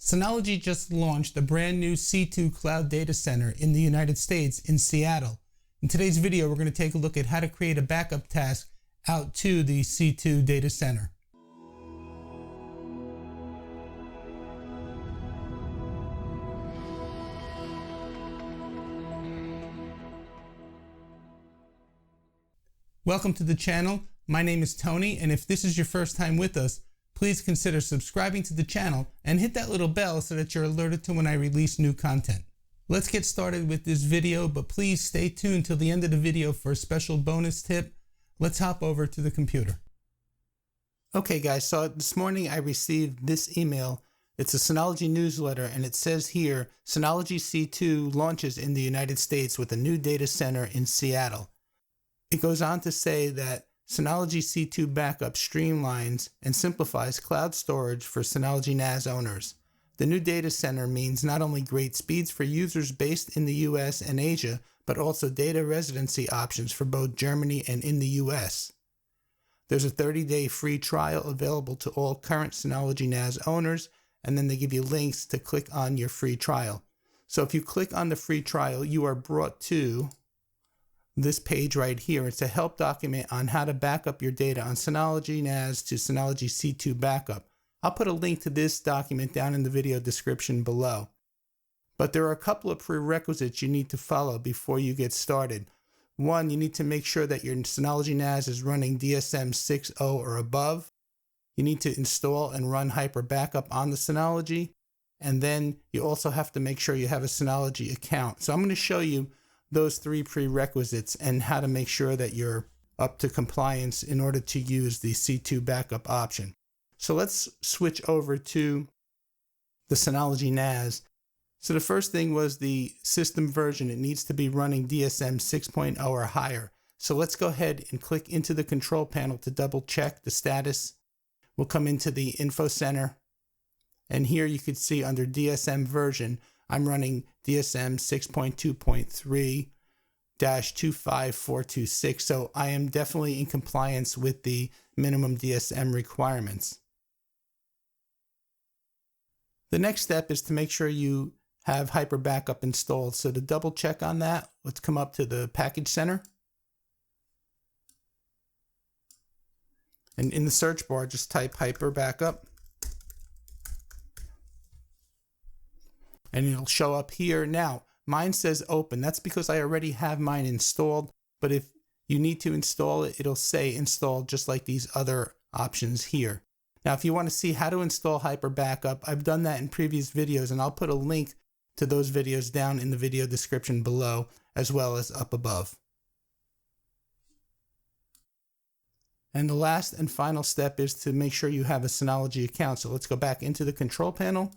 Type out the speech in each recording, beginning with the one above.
Synology just launched a brand new C2 cloud data center in the United States in Seattle. In today's video, we're going to take a look at how to create a backup task out to the C2 data center. Welcome to the channel. My name is Tony, and if this is your first time with us, please consider subscribing to the channel and hit that little bell so that you're alerted to when I release new content. Let's get started with this video, but please stay tuned till the end of the video for a special bonus tip. Let's hop over to the computer. Okay guys, so this morning I received this email. It's a Synology Newsletter, and it says here, Synology C2 launches in the United States with a new data center in Seattle. It goes on to say that Synology C2 Backup streamlines and simplifies cloud storage for Synology NAS owners. The new data center means not only great speeds for users based in the US and Asia, but also data residency options for both Germany and in the US. There's a 30-day free trial available to all current Synology NAS owners, and then they give you links to click on your free trial. So if you click on the free trial, you are brought to this page right here. It's a help document on how to back up your data on Synology NAS to Synology C2 Backup. I'll put a link to this document down in the video description below. But there are a couple of prerequisites you need to follow before you get started. One, you need to make sure that your Synology NAS is running DSM 6.0 or above. You need to install and run Hyper Backup on the Synology. And then you also have to make sure you have a Synology account. So I'm going to show you those three prerequisites and how to make sure that you're up to compliance in order to use the C2 backup option. So let's switch over to the Synology NAS. So the first thing was the system version. It needs to be running DSM 6.0 or higher. So let's go ahead and click into the control panel to double check the status. We'll come into the info center, and here you can see under DSM version, I'm running DSM 6.2.3-25426, so I am definitely in compliance with the minimum DSM requirements. The next step is to make sure you have Hyper Backup installed. So to double check on that, let's come up to the package center. And in the search bar, just type Hyper Backup. And it'll show up here. Now, mine says open. That's because I already have mine installed. But if you need to install it, it'll say installed just like these other options here. Now, if you want to see how to install Hyper Backup, I've done that in previous videos, and I'll put a link to those videos down in the video description below, as well as up above. And the last and final step is to make sure you have a Synology account. So let's go back into the control panel.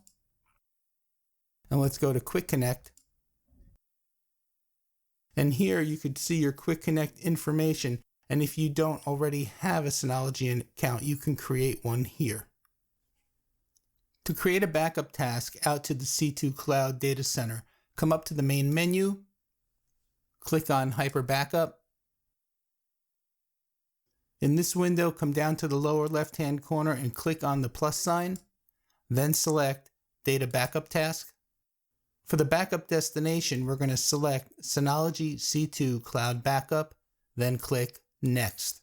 And let's go to Quick Connect. And here you could see your Quick Connect information. And if you don't already have a Synology account, you can create one here. To create a backup task out to the C2 Cloud Data Center, come up to the main menu, click on Hyper Backup. In this window, come down to the lower left-hand corner and click on the plus sign, then select Data Backup Task. For the backup destination, we're going to select Synology C2 Cloud Backup, then click Next.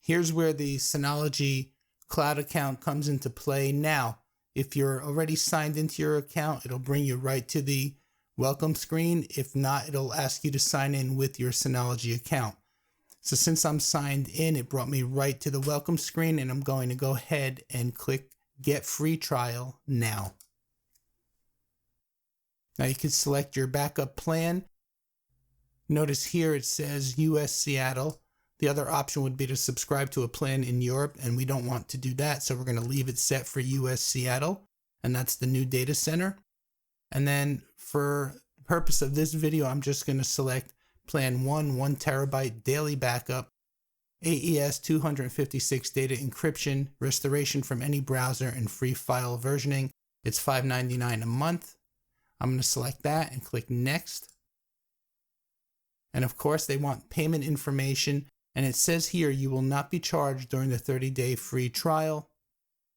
Here's where the Synology Cloud account comes into play. Now, if you're already signed into your account, it'll bring you right to the welcome screen. If not, it'll ask you to sign in with your Synology account. So since I'm signed in, it brought me right to the welcome screen, and I'm going to go ahead and click Get Free Trial Now. Now you can select your backup plan. Notice here it says US Seattle. The other option would be to subscribe to a plan in Europe, and we don't want to do that, so we're going to leave it set for US Seattle, and that's the new data center. And then for the purpose of this video, I'm just going to select Plan 1 terabyte daily backup, AES 256 data encryption, restoration from any browser, and free file versioning. It's $5.99 a month. I'm going to select that and click Next. And of course, they want payment information. And it says here you will not be charged during the 30-day free trial.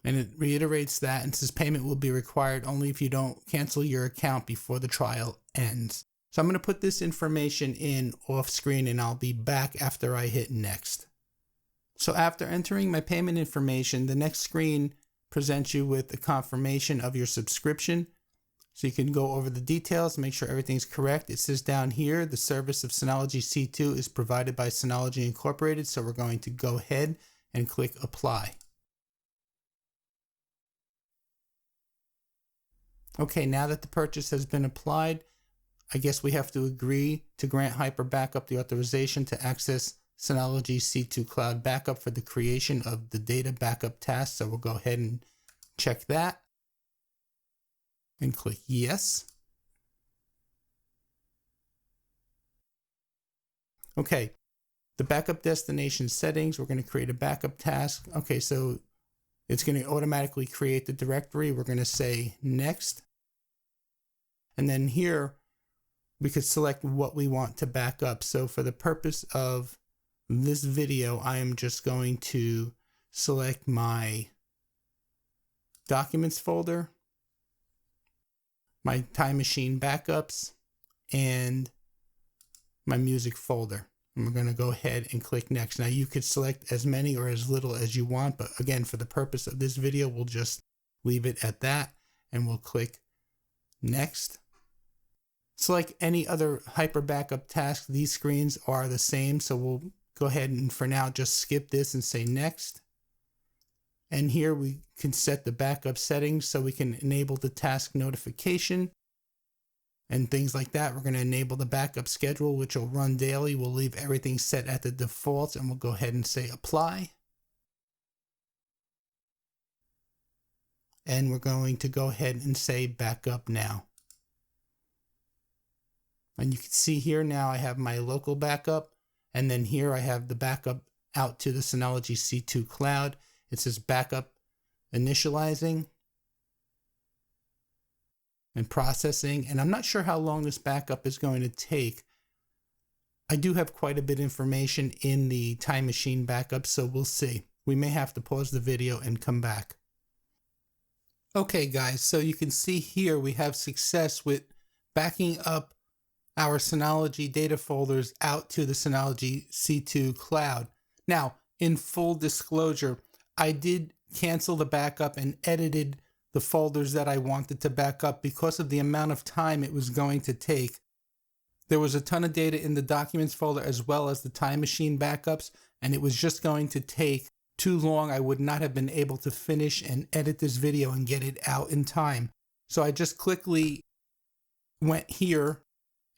And it reiterates that and says payment will be required only if you don't cancel your account before the trial ends. So I'm going to put this information in off screen and I'll be back after I hit next. So after entering my payment information, the next screen presents you with a confirmation of your subscription. So you can go over the details, make sure everything's correct. It says down here, the service of Synology C2 is provided by Synology Incorporated. So we're going to go ahead and click apply. Okay, now that the purchase has been applied, I guess we have to agree to grant Hyper Backup the authorization to access Synology C2 Cloud Backup for the creation of the data backup task. So we'll go ahead and check that and click yes. Okay, the backup destination settings, we're going to create a backup task. Okay, so it's going to automatically create the directory. We're going to say next. And then here we could select what we want to back up. So for the purpose of this video, I am just going to select my documents folder, my Time Machine backups, and my music folder. And we're going to go ahead and click next. Now you could select as many or as little as you want, but again, for the purpose of this video, we'll just leave it at that and we'll click next. So like any other Hyper Backup task, these screens are the same. So we'll go ahead and for now just skip this and say next. And here we can set the backup settings so we can enable the task notification and things like that. We're going to enable the backup schedule, which will run daily. We'll leave everything set at the defaults and we'll go ahead and say apply. And we're going to go ahead and say backup now. And you can see here now I have my local backup, and then here I have the backup out to the Synology C2 Cloud. It says backup initializing and processing, and I'm not sure how long this backup is going to take. I do have quite a bit of information in the Time Machine backup, so we'll see. We may have to pause the video and come back. Okay guys, so you can see here we have success with backing up our Synology data folders out to the Synology C2 Cloud. Now, in full disclosure, I did cancel the backup and edited the folders that I wanted to back up because of the amount of time it was going to take. There was a ton of data in the documents folder as well as the Time Machine backups, and it was just going to take too long. I would not have been able to finish and edit this video and get it out in time. So I just quickly went here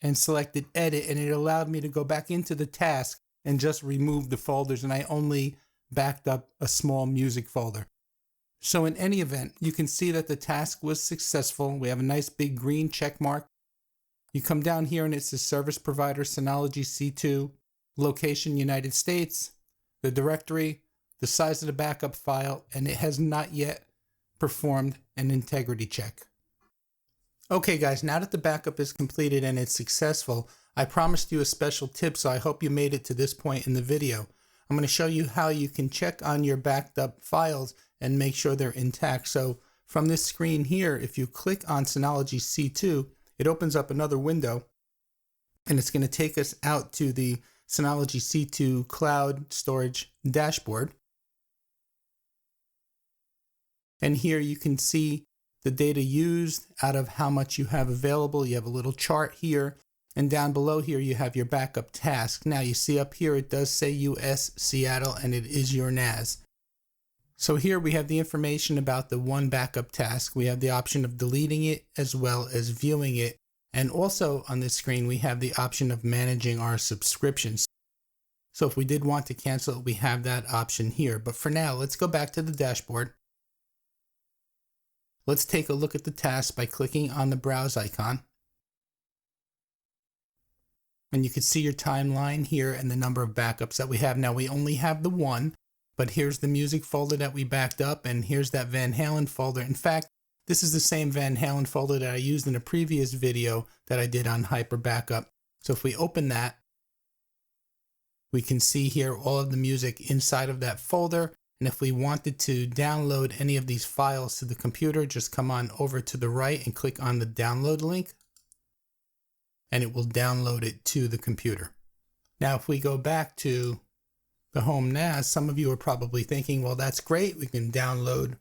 and selected edit, and it allowed me to go back into the task and just remove the folders, and I only backed up a small music folder. So in any event, you can see that the task was successful. We have a nice big green check mark. You come down here and it says service provider Synology C2, location United States, the directory, the size of the backup file, and it has not yet performed an integrity check. Okay guys, now that the backup is completed and it's successful, I promised you a special tip, so I hope you made it to this point in the video. I'm going to show you how you can check on your backed up files and make sure they're intact. So from this screen here, if you click on Synology C2, it opens up another window and it's going to take us out to the Synology C2 Cloud Storage dashboard. And here you can see the data used out of how much you have available. You have a little chart here, and down below here you have your backup task. Now you see up here it does say US Seattle, and it is your NAS. So here we have the information about the one backup task. We have the option of deleting it as well as viewing it. And also on this screen we have the option of managing our subscriptions. So if we did want to cancel it, we have that option here. But for now, let's go back to the dashboard. Let's take a look at the task by clicking on the browse icon. And you can see your timeline here and the number of backups that we have. Now we only have the one, but here's the music folder that we backed up, and here's that Van Halen folder. In fact, this is the same Van Halen folder that I used in a previous video that I did on Hyper Backup. So if we open that, we can see here all of the music inside of that folder. And if we wanted to download any of these files to the computer, just come on over to the right and click on the download link, and it will download it to the computer. Now, if we go back to the home NAS, some of you are probably thinking, well, that's great. We can download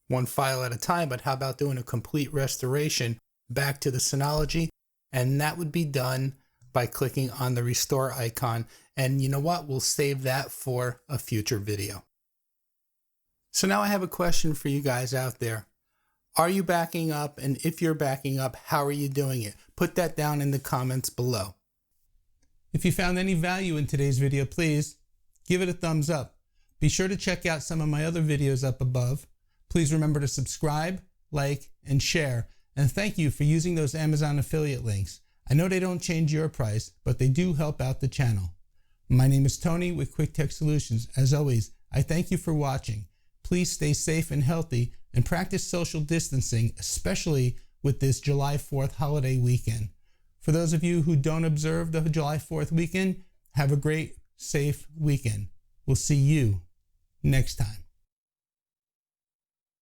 one file at a time, but how about doing a complete restoration back to the Synology? And that would be done by clicking on the restore icon. And you know what? We'll save that for a future video. So now I have a question for you guys out there. Are you backing up? And if you're backing up, how are you doing it? Put that down in the comments below. If you found any value in today's video, please give it a thumbs up. Be sure to check out some of my other videos up above. Please remember to subscribe, like, and share. And thank you for using those Amazon affiliate links. I know they don't change your price, but they do help out the channel. My name is Tony with Quick Tech Solutions. As always, I thank you for watching. Please stay safe and healthy and practice social distancing, especially with this July 4th holiday weekend. For those of you who don't observe the July 4th weekend, have a great, safe weekend. We'll see you next time.